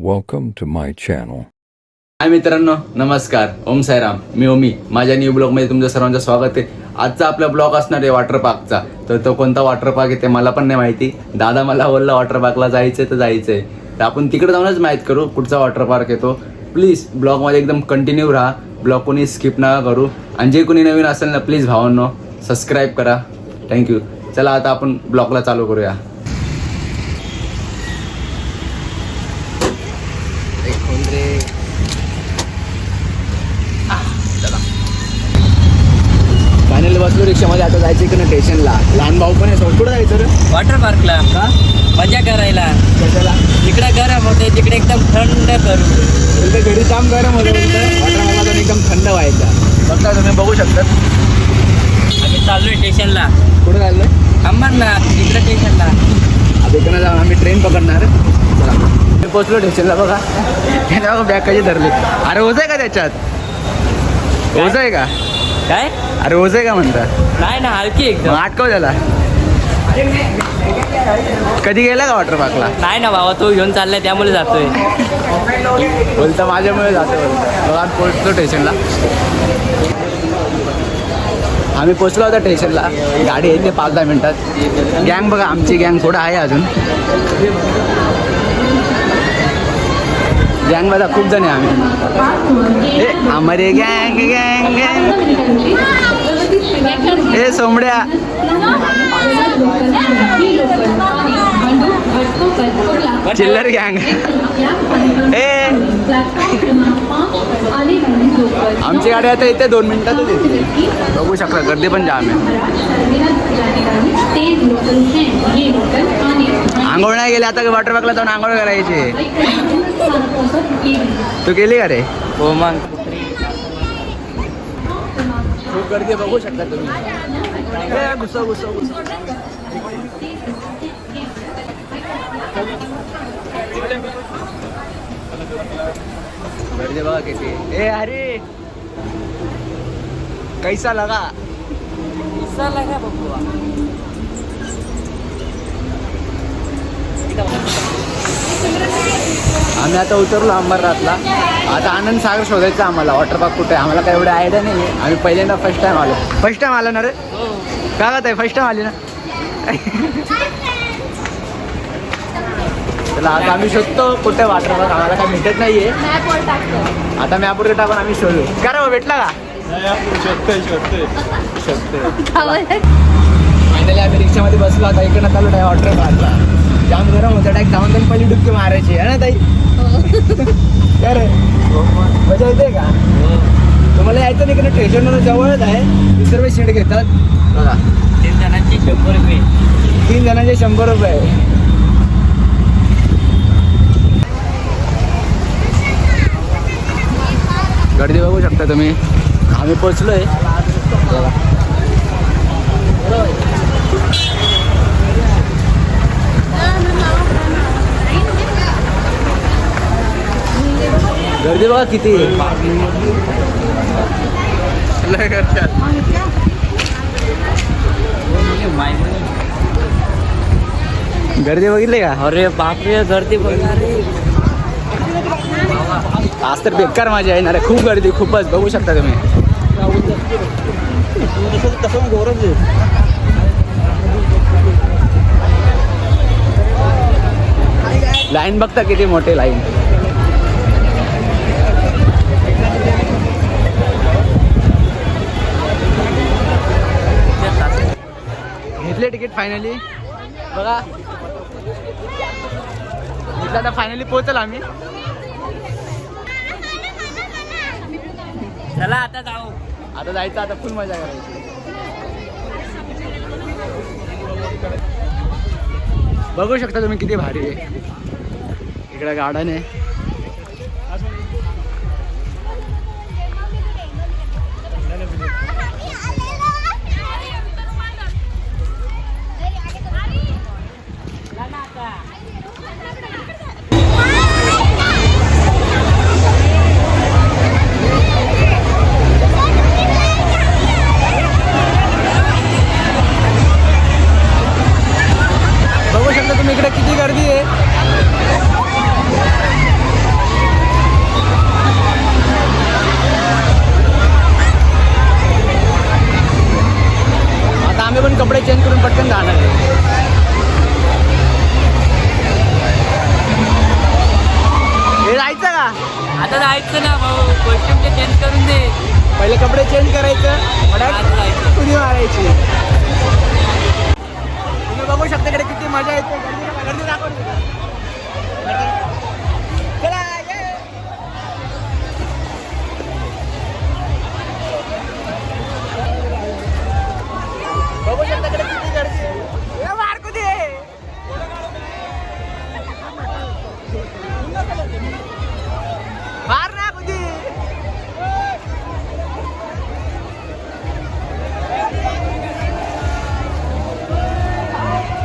Welcome to my channel. हाय मित्रांनो, नमस्कार. ओम साईराम. मी ओमी. माझ्या न्यू ब्लॉगमध्ये तुमचं सर्वांचं स्वागत आहे. आजचा आपला ब्लॉग असणार आहे वॉटर पार्कचा. तर तो कोणता वॉटर पार्क आहे ते मला पण नाही माहिती. दादा मला बोलला वॉटर पार्कला जायचं आहे तर जायचं आहे. तर आपण तिकडे जाऊनच माहीत करू कुठचा वॉटर पार्क आहे तो. प्लीज ब्लॉगमध्ये एकदम कंटिन्यू राहा. ब्लॉग कोणी स्किप नका करू. आणि जे कोणी नवीन असेल ना प्लीज भावांनो सबस्क्राईब करा. थँक्यू. चला आता आपण ब्लॉगला चालू करूया. फायनली बसलो रिक्षामध्ये. आता जायचं इकडे स्टेशनला. लहान भाऊ पण आहे. कुठं जायचं रे? वॉटर पार्कला. का? मजा करायला. कशाला? इकडे गरम होते, तिकडे एकदम थंड करू. तिकडे घरी काम गरम होतं. वॉटर पार्कला एकदम थंड व्हायचा. बघता तुम्ही बघू शकता. आम्ही चाललोय स्टेशनला. कुठं चाललोय? अंबरनाथ इकडे स्टेशनला. आता इकडे जाऊन आम्ही ट्रेन पकडणार. चला मी पोचलो स्टेशनला. बघा त्याच्या बघा बॅग कशी धरली. अरे ओझ आहे का त्याच्यात? ओझ आहे का? काय? अरे ओझ आहे का म्हणतात? नाही ना, हलकी मग एकदम. अटकव त्याला. कधी गेला का वॉटर पार्कला? नाही ना बाबा, तो घेऊन चाललाय त्यामुळे जातोय. बोलता माझ्यामुळे जातो. बघा आज पोचलो स्टेशनला. आम्ही पोचलो होता स्टेशनला. गाडी येते 5-10 मिनिटात. गँग बघा आमची गँग थोडं आहे अजून. गँग बघा खूप जण आहे आम्ही. ए आमरे गँग गँग गँग. ए सोमड्या. चिल्लर गँग. ए आमची गाडी आता इथे 2 मिनिटातच येते. बघू शकता गर्दी पण जाम आहे. आंघोळ नाही गेले आता वॉटर पार्कला जाऊन आंघोळ करायची. तू केली का रे? हो मग. खूप गर्दी बघू शकता तुम्ही. घुसव घुसव घुसव. गर्दी बघा किती. ए अरे कैसा लगा? आम्ही आता उतरलो अंबरनाथला. आता आनंद सागर शोधायचं आम्हाला. वॉटर पार्क कुठे आहे आम्हाला काय एवढं आयडिया नाही आहे. आम्ही पहिल्यांदा फर्स्ट टाइम आलो. फर्स्ट टाइम आलो ना रे? काय का ताई फर्स्ट टाइम आली ना? चला आता आम्ही शोधतो कुठे वॉटर पार्क. आम्हाला काय भेटत नाहीये. आता मॅपवर टाकून आम्ही शोधू. का रे भेटला का? फायनली आम्ही रिक्षामध्ये बसलो. आता इकडनं चालू आहे वॉटर पार्कला. जाम गरम होतं. डायरेक्ट जाऊन त्यांनी पहिली डुबकी मारायची आहे ना ताई? काय रे मजा येते का? तुम्हाला यायचं नाही इकडे स्टेशनवर जवळच आहे. 20 रुपये सीट घेतात बघा. 3 जणांची 100 रुपये. 3 जणांचे 100 रुपये. गर्दी बघू शकता तुम्ही. आम्ही पोचलोय. गर्दी बघा किती. गर्दी बघितली का? अरे बापरे, गर्दी बघणार रे. आज तर बेकार मजा येणार आहे. खूप गर्दी खूपच बघू शकता तुम्ही. लाईन बघता किती मोठी लाईन. घेतले तिकीट फायनली. बघा घेतलं. आता फायनली पोहोचलो आम्ही. चला आता जाऊ. आता जायचं. आता फुल मजा करायची. बघू शकता तुम्ही किती भारी आहे. इकडे गार्डन आहे. बघू शकता तुम्ही इकडे किती गर्दी आहे. पहिले कपडे चेंज करायचं जायचं. उडी मारायची. तुम्ही बघू शकता इकडे किती मजा येते. गर्दी दाखव तिकडे. चला, ये. बघू शकता इकडे किती गर्दी आहे. ए, मार कुठे आहे? मार ना कुठे.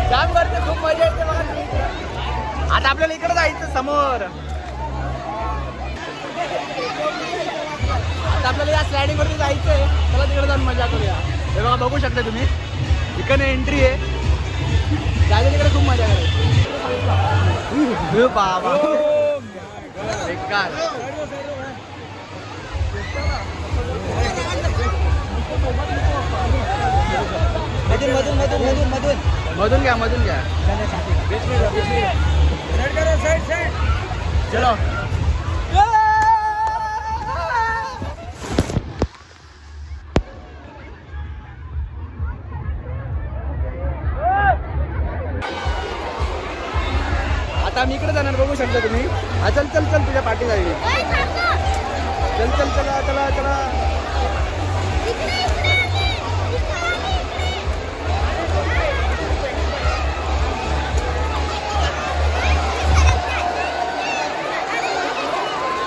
जाम करते, खूप मजा येते बघा तुम्ही इकडं. आता आपल्याला इकडे जायचं समोर. आता आपल्याला या स्लायडिंग वरती जायचंय. चला तिकडे जाऊन मजा करूया. हे बघा बघू शकता तुम्ही इकडे एंट्री आहे. जायचं तिकडे खूप मजा करायची. हे बाबा बेकार. मधून घ्या मधून घ्या. चलो. आता मी इकडे जाणार बघू शकता तुम्ही. हा चल चल चल तुझ्या पाठी जाईल. चल चल चला चला चला.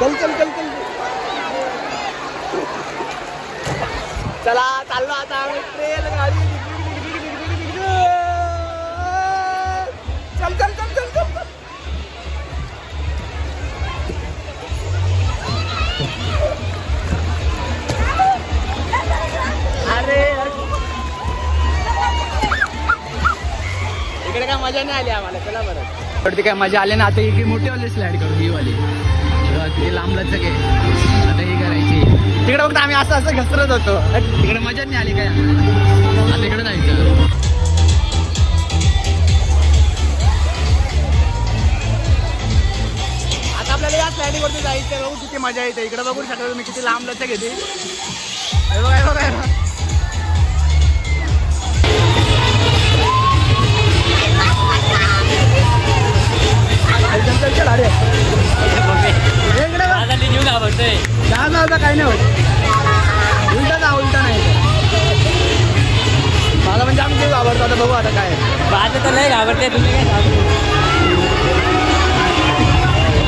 चल चल चल चल. चला चाललो आता आम्ही ट्रेन गाडी. चल चल चल चल चल. अरे इकडे काय मजा नाही आली आम्हाला. चला बरं वरती काय मजा आली ना. आता ही मोठी वाली स्लाइड करू. ही वाली किती लांब लचक आहे. आता ही करायची. तिकडे बघता आम्ही असं असं घसरत होतो. तिकडे मजा नाही आली काय. आता इकडे जायचं. आता आपल्याला या स्लायडिंग वरती जायचं. बघू किती मजा येते. इकडे बघू शकता तुम्ही किती लांब लचक येते. हे बघा हे बघा हे बघा. चल चल चल. अरे इकडे बघ. आता जीव घाबरतोय. जा ना आता काही नाही होत. उलटा जा उलटा नाही. मला म्हणजे आम्ही जीव आवडतो. आता बघू आता काय. माझं तर लय घाबरते. तुम्ही काय घाबरू.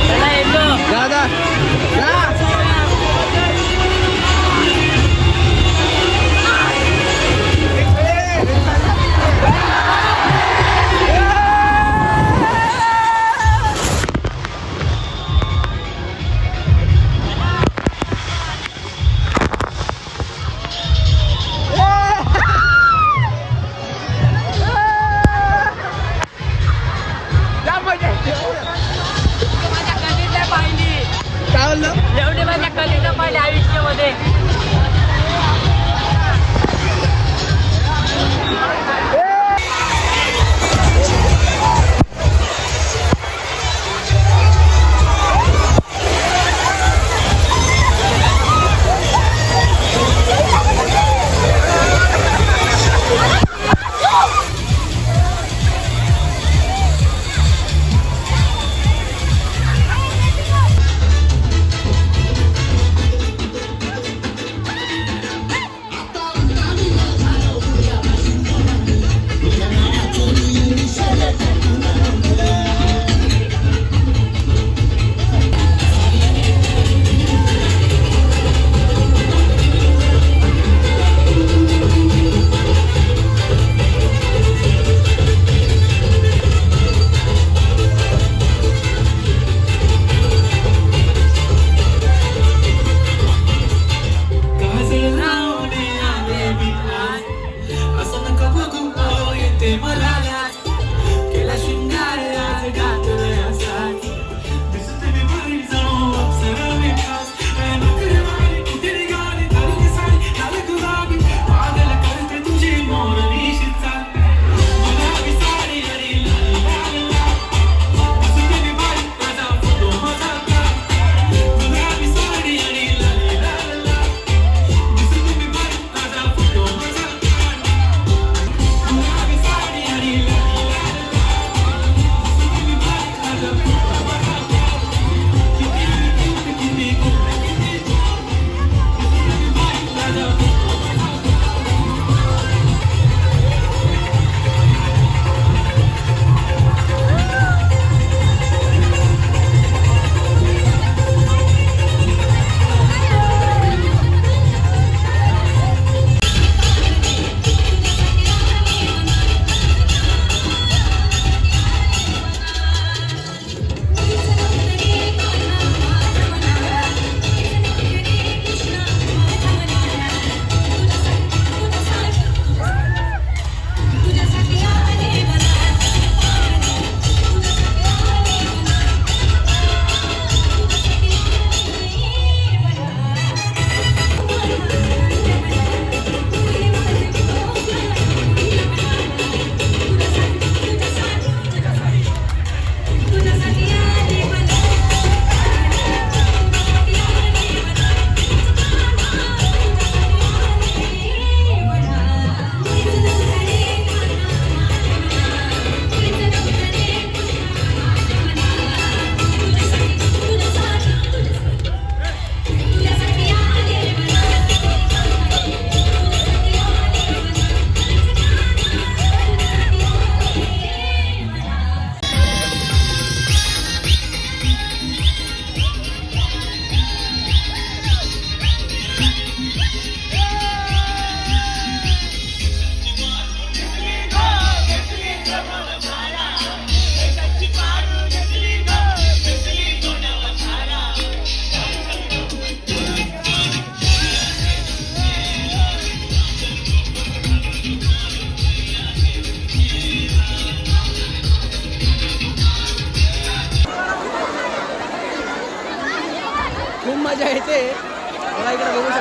चला येतो. जा जा जा. काय बोललो.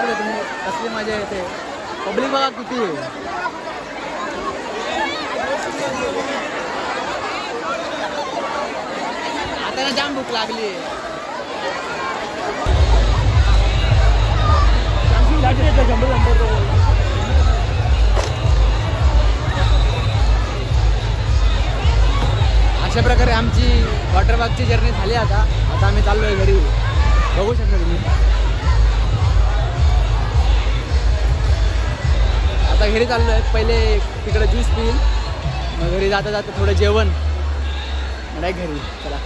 बघा तुम्ही कसली मजा येते. पब्लिक बघा किती आहे. आता ना जाम भूक लागली. अशा प्रकारे आमची वॉटर पार्कची जर्नी झाली. आता आम्ही चाललोय घरी. बघू शकता तुम्ही. आता घरी चाललोय. पहिले तिकडे ज्यूस पिईल, मग घरी जाता जाता थोडं जेवण, मग घरी. चला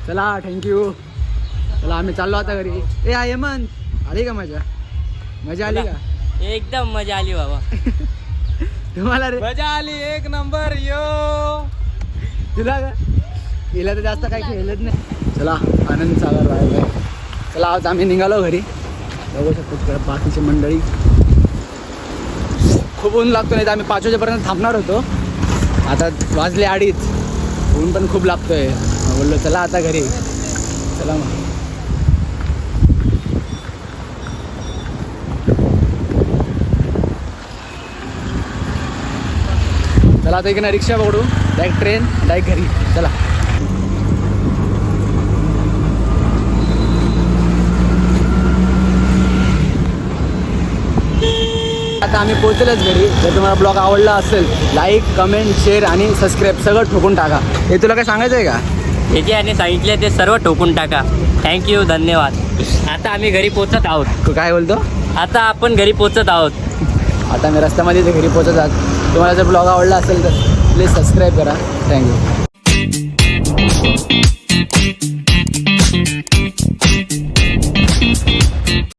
चला, थँक्यू. चला आम्ही चाललो आता घरी. ए हेमंत, आली का मजा आली का? एकदम मजा आली बाबा. तुम्हाला रे? मजा आली एक नंबर. यो तुला का? हिला तर जास्त काही खेळलंच नाही. चला आनंद सागर राहिला. चला आज आम्ही निघालो घरी. बघू शकतो तिकडे बाकीची मंडळी. खूप ऊन लागतो, नाही तर आम्ही 5 वाजेपर्यंत थांबणार होतो. आता वाजले 2:30. ऊन पण खूप लागतोय. बोललो चला आता घरी. चला मग. चला आता इकडे रिक्षा पकडू. डायरेक्ट ट्रेन, डायरेक्ट घरी. चला. आता आम्ही पोहोचलोच घरी. जर तुम्हाला ब्लॉग आवडला असेल, लाईक, कमेंट, शेअर आणि सबस्क्राईब सगळं ठोकून टाका. हे तुला काय सांगायचं आहे का? हे जे आणि सांगितले ते सर्व ठोकून टाका. थँक्यू, धन्यवाद. आता आम्ही घरी पोचत आहोत. तू काय बोलतो? आता आपण घरी पोचत आहोत. आता मी रस्त्यामध्ये घरी पोहोचत आहोत. तुम्हाला जर ब्लॉग आवडला असेल तर प्लीज सबस्क्राईब करा. थँक्यू.